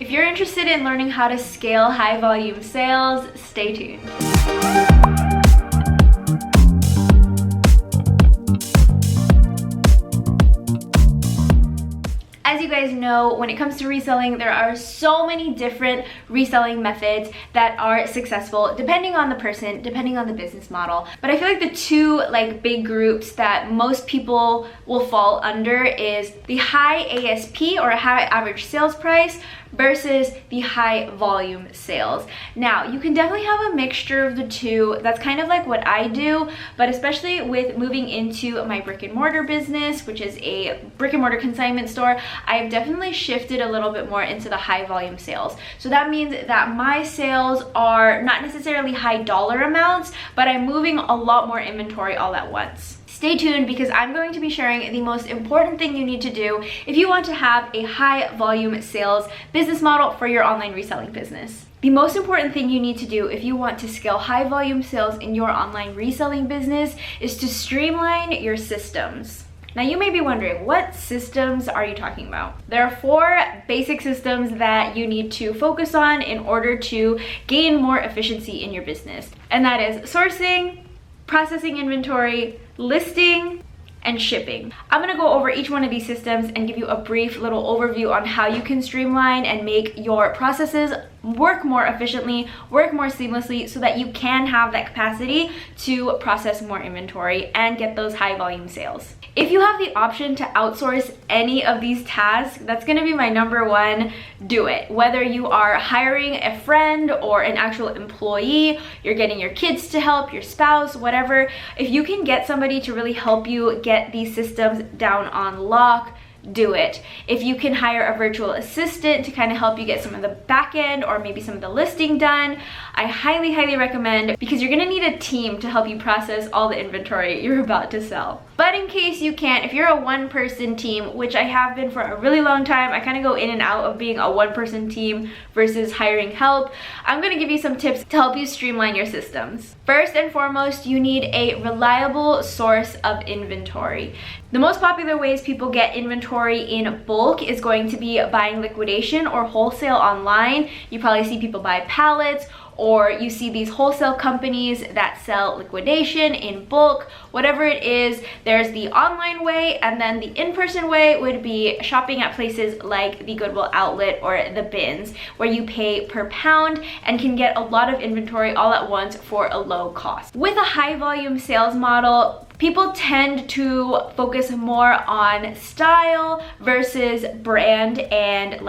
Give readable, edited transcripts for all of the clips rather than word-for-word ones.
If you're interested in learning how to scale high volume sales, stay tuned. As you guys know, when it comes to reselling, there are so many different reselling methods that are successful depending on the person, depending on the business model. But I feel like the two big groups that most people will fall under is the high ASP or high average sales price versus the high volume sales. Now, you can definitely have a mixture of the two. That's kind of like what I do, but especially with moving into my brick and mortar business, which is a brick and mortar consignment store, I've definitely shifted a little bit more into the high volume sales. So that means that my sales are not necessarily high dollar amounts, but I'm moving a lot more inventory all at once. Stay tuned because I'm going to be sharing the most important thing you need to do if you want to have a high volume sales business model for your online reselling business. The most important thing you need to do if you want to scale high volume sales in your online reselling business is to streamline your systems. Now you may be wondering, what systems are you talking about? There are 4 basic systems that you need to focus on in order to gain more efficiency in your business. And that is sourcing, processing inventory, listing, and shipping. I'm gonna go over each one of these systems and give you a brief little overview on how you can streamline and make your processes work more efficiently, work more seamlessly, so that you can have that capacity to process more inventory and get those high volume sales. If you have the option to outsource any of these tasks, that's gonna be my number one, do it. Whether you are hiring a friend or an actual employee, you're getting your kids to help, your spouse, whatever, if you can get somebody to really help you get these systems down on lock, do it. If you can hire a virtual assistant to kind of help you get some of the back end or maybe some of the listing done, I highly recommend, because you're gonna need a team to help you process all the inventory you're about to sell. But in case you can't, if you're a one-person team, which I have been for a really long time, I kind of go in and out of being a one-person team versus hiring help, I'm gonna give you some tips to help you streamline your systems. First and foremost, you need a reliable source of inventory. The most popular ways people get inventory in bulk is going to be buying liquidation or wholesale online. You probably see people buy pallets, or you see these wholesale companies that sell liquidation in bulk. Whatever it is, there's the online way, and then the in-person way would be shopping at places like the Goodwill outlet or the bins, where you pay per pound and can get a lot of inventory all at once for a low cost. With a high volume sales model, people tend to focus more on style versus brand, and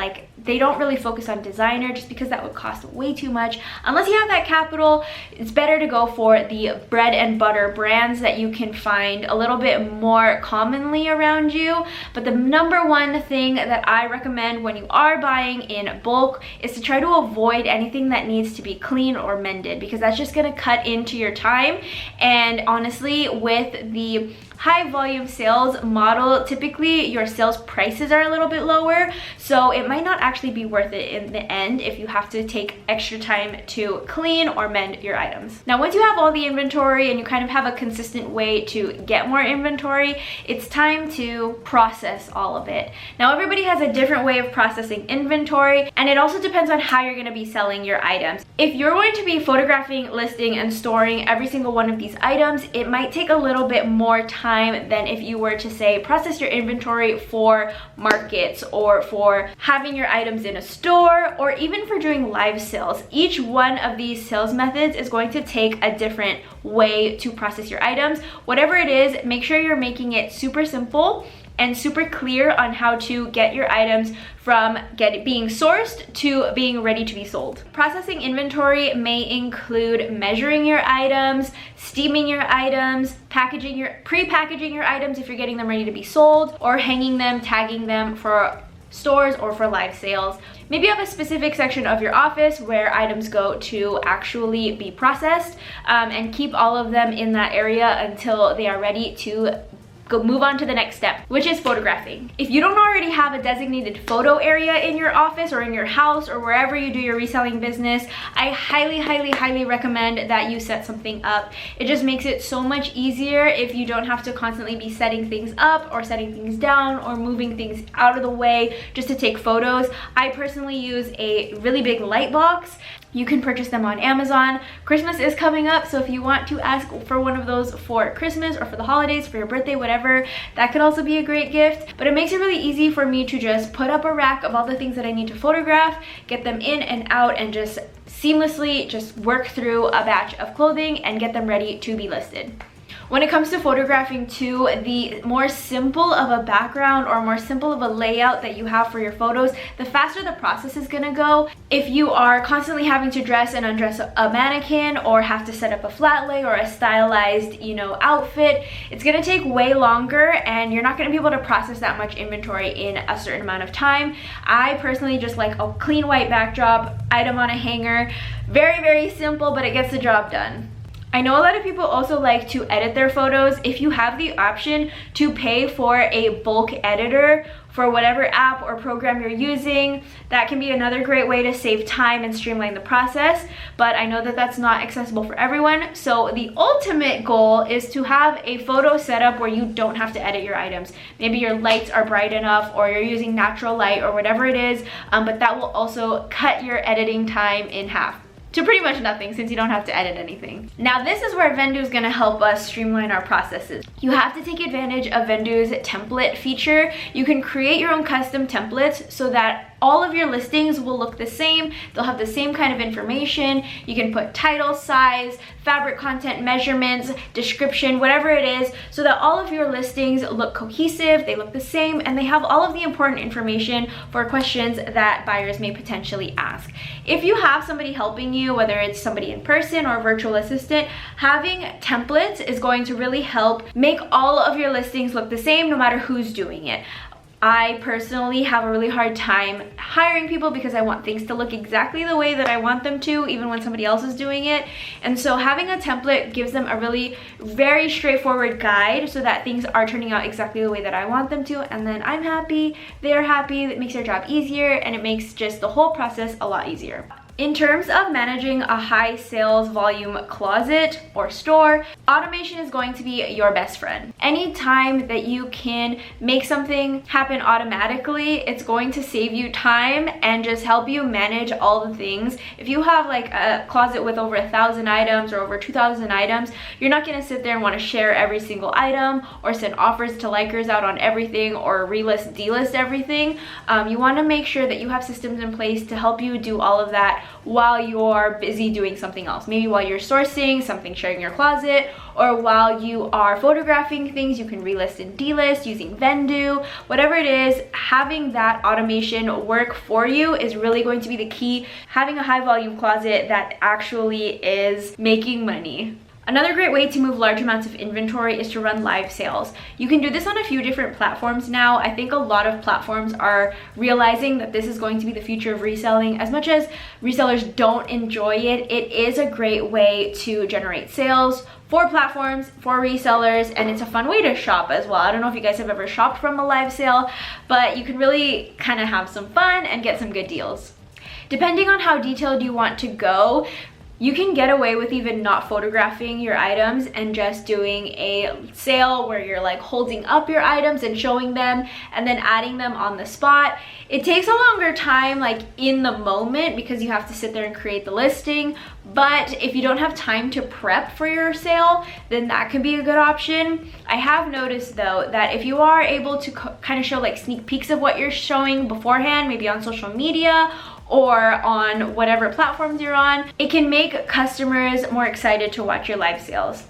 they don't really focus on designer just because that would cost way too much. Unless you have that capital, it's better to go for the bread and butter brands that you can find a little bit more commonly around you. But the number one thing that I recommend when you are buying in bulk is to try to avoid anything that needs to be clean or mended, because that's just gonna cut into your time. And honestly, with the high volume sales model, typically your sales prices are a little bit lower, so it might not actually be worth it in the end if you have to take extra time to clean or mend your items. Now, once you have all the inventory and you kind of have a consistent way to get more inventory, it's time to process all of it. Now, everybody has a different way of processing inventory, and it also depends on how you're going to be selling your items. If you're going to be photographing, listing, and storing every single one of these items, it might take a little bit more time than if you were to, say, process your inventory for markets or for having your items in a store, or even for doing live sales. Each one of these sales methods is going to take a different way to process your items. Whatever it is, make sure you're making it super simple and super clear on how to get your items from being sourced to being ready to be sold. Processing inventory may include measuring your items, steaming your items, pre-packaging your items if you're getting them ready to be sold, or hanging them, tagging them for stores or for live sales. Maybe you have a specific section of your office where items go to actually be processed, and keep all of them in that area until they are ready to move on to the next step, which is photographing. If you don't already have a designated photo area in your office or in your house or wherever you do your reselling business, I highly recommend that you set something up. It just makes it so much easier if you don't have to constantly be setting things up or setting things down or moving things out of the way just to take photos. I personally use a really big light box. You can purchase them on Amazon. Christmas is coming up, so if you want to ask for one of those for Christmas or for the holidays, for your birthday, whatever, that could also be a great gift. But it makes it really easy for me to just put up a rack of all the things that I need to photograph, get them in and out, and just seamlessly just work through a batch of clothing and get them ready to be listed. When it comes to photographing too, the more simple of a background or more simple of a layout that you have for your photos, the faster the process is gonna go. If you are constantly having to dress and undress a mannequin or have to set up a flat lay or a stylized, outfit, it's gonna take way longer and you're not gonna be able to process that much inventory in a certain amount of time. I personally just like a clean white backdrop, item on a hanger. Very simple, but it gets the job done. I know a lot of people also like to edit their photos. If you have the option to pay for a bulk editor for whatever app or program you're using, that can be another great way to save time and streamline the process, but I know that that's not accessible for everyone. So the ultimate goal is to have a photo setup where you don't have to edit your items. Maybe your lights are bright enough or you're using natural light or whatever it is, but that will also cut your editing time in half to pretty much nothing since you don't have to edit anything. Now this is where Vendoo is gonna help us streamline our processes. You have to take advantage of Vendoo's template feature. You can create your own custom templates so that all of your listings will look the same. They'll have the same kind of information. You can put title, size, fabric content, measurements, description, whatever it is, so that all of your listings look cohesive, they look the same, and they have all of the important information for questions that buyers may potentially ask. If you have somebody helping you, whether it's somebody in person or a virtual assistant, having templates is going to really help make all of your listings look the same no matter who's doing it. I personally have a really hard time hiring people because I want things to look exactly the way that I want them to, even when somebody else is doing it. And so having a template gives them a really very straightforward guide so that things are turning out exactly the way that I want them to. And then I'm happy, they're happy, it makes their job easier, and it makes just the whole process a lot easier. In terms of managing a high sales volume closet or store, automation is going to be your best friend. Anytime that you can make something happen automatically, it's going to save you time and just help you manage all the things. If you have like a closet with over 1,000 items or over 2,000 items, you're not gonna sit there and wanna share every single item or send offers to likers out on everything or relist, delist everything. You wanna make sure that you have systems in place to help you do all of that while you're busy doing something else. Maybe while you're sourcing something, sharing your closet, or while you are photographing things, you can relist and delist using Vendoo. Whatever it is, having that automation work for you is really going to be the key. Having a high volume closet that actually is making money. Another great way to move large amounts of inventory is to run live sales. You can do this on a few different platforms now. I think a lot of platforms are realizing that this is going to be the future of reselling. As much as resellers don't enjoy it, it is a great way to generate sales for platforms, for resellers, and it's a fun way to shop as well. I don't know if you guys have ever shopped from a live sale, but you can really kind of have some fun and get some good deals. Depending on how detailed you want to go, you can get away with even not photographing your items and just doing a sale where you're like holding up your items and showing them and then adding them on the spot. It takes a longer time like in the moment because you have to sit there and create the listing, but if you don't have time to prep for your sale, then that could be a good option. I have noticed though that if you are able to kind of show like sneak peeks of what you're showing beforehand, maybe on social media or on whatever platforms you're on, it can make customers more excited to watch your live sales.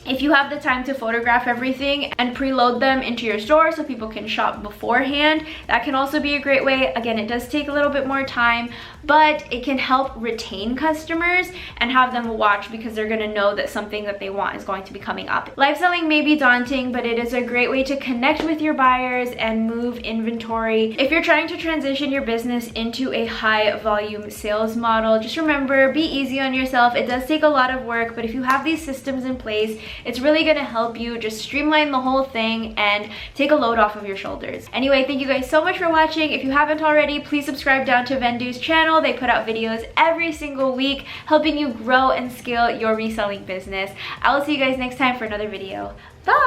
If you have the time to photograph everything and preload them into your store so people can shop beforehand, that can also be a great way. Again, it does take a little bit more time, but it can help retain customers and have them watch because they're gonna know that something that they want is going to be coming up. Live selling may be daunting, but it is a great way to connect with your buyers and move inventory. If you're trying to transition your business into a high volume sales model, just remember, be easy on yourself. It does take a lot of work, but if you have these systems in place, It's really gonna help you just streamline the whole thing and take a load off of your shoulders. Anyway, thank you guys so much for watching. If you haven't already, please subscribe down to Vendoo's channel. They put out videos every single week helping you grow and scale your reselling business. I will see you guys next time for another video. Bye!